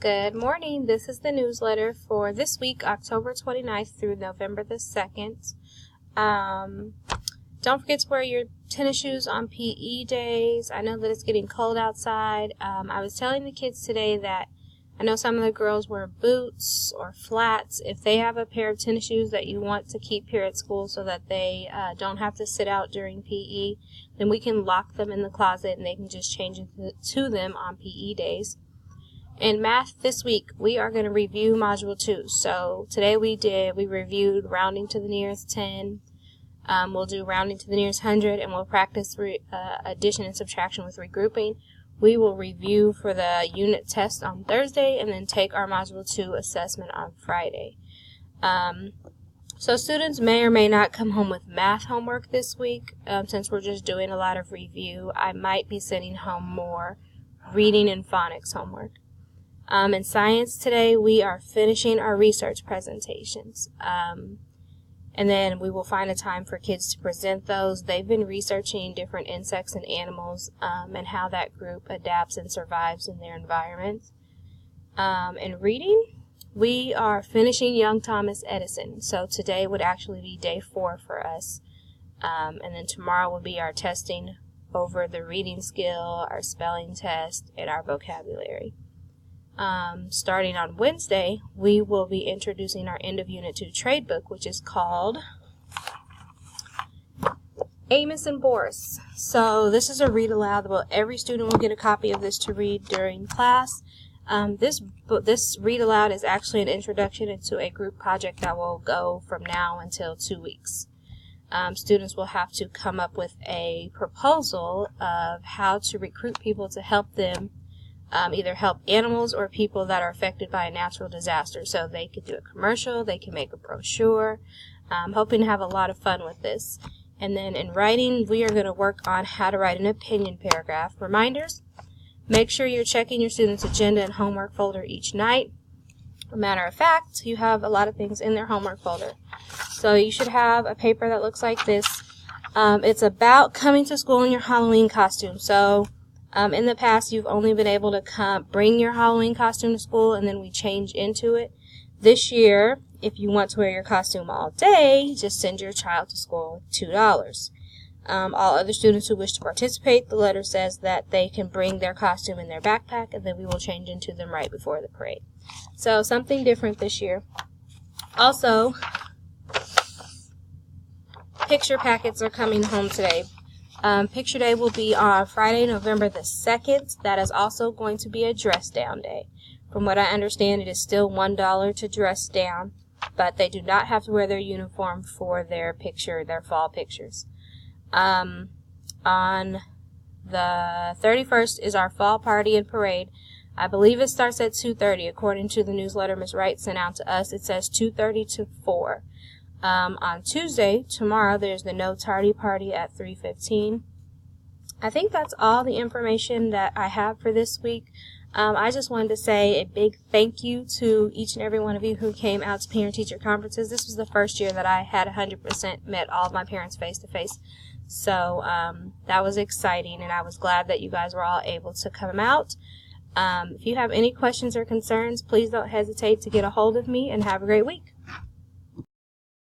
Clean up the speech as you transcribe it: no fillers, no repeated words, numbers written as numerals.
Good morning. This is the newsletter for this week, October 29th through November the 2nd. Don't forget to wear your tennis shoes on PE days. I know that it's getting cold outside. I was telling the kids today that I know some of the girls wear boots or flats. If they have a pair of tennis shoes that you want to keep here at school so that they don't have to sit out during PE, then we can lock them in the closet and they can just change to them on PE days. In math this week, we are going to review Module 2. So today we reviewed rounding to the nearest 10. We'll do rounding to the nearest 100, and we'll practice addition and subtraction with regrouping. We will review for the unit test on Thursday and then take our Module 2 assessment on Friday. So students may or may not come home with math homework this week. Since we're just doing a lot of review, I might be sending home more reading and phonics homework. In science today, we are finishing our research presentations. And then we will find a time for kids to present those. They've been researching different insects and animals and how that group adapts and survives in their environment. In reading, we are finishing Young Thomas Edison. So today would actually be day 4 for us. And then tomorrow will be our testing over the reading skill, our spelling test, and our vocabulary. Starting on Wednesday, we will be introducing our end of Unit 2 trade book, which is called Amos and Boris. So this is a read aloud. Well, every student will get a copy of this to read during class. This read aloud is actually an introduction into a group project that will go from now until 2 weeks. Students will have to come up with a proposal of how to recruit people to help them either help animals or people that are affected by a natural disaster. So they could do a commercial, they can make a brochure. I'm hoping to have a lot of fun with this. And then in writing, we are going to work on how to write an opinion paragraph. Reminders, make sure you're checking your students' agenda and homework folder each night. As a matter of fact, you have a lot of things in their homework folder. So you should have a paper that looks like this. It's about coming to school in your Halloween costume. So in the past, you've only been able to bring your Halloween costume to school, and then we change into it. This year, if you want to wear your costume all day, just send your child to school with $2. All other students who wish to participate, the letter says that they can bring their costume in their backpack, and then we will change into them right before the parade. So something different this year. Also, picture packets are coming home today. Picture day will be on Friday, November the 2nd. That is also going to be a dress down day. From what I understand, it is still $1 to dress down, but they do not have to wear their uniform for their fall pictures. On the 31st is our fall party and parade. I believe it starts at 2:30. According to the newsletter Ms. Wright sent out to us, it says 2:30 to 4. On Tuesday, tomorrow, there's the No Tardy Party at 3:15. I think that's all the information that I have for this week. I just wanted to say a big thank you to each and every one of you who came out to parent-teacher conferences. This was the first year that I had 100% met all of my parents face-to-face. So that was exciting, and I was glad that you guys were all able to come out. If you have any questions or concerns, please don't hesitate to get a hold of me, and have a great week.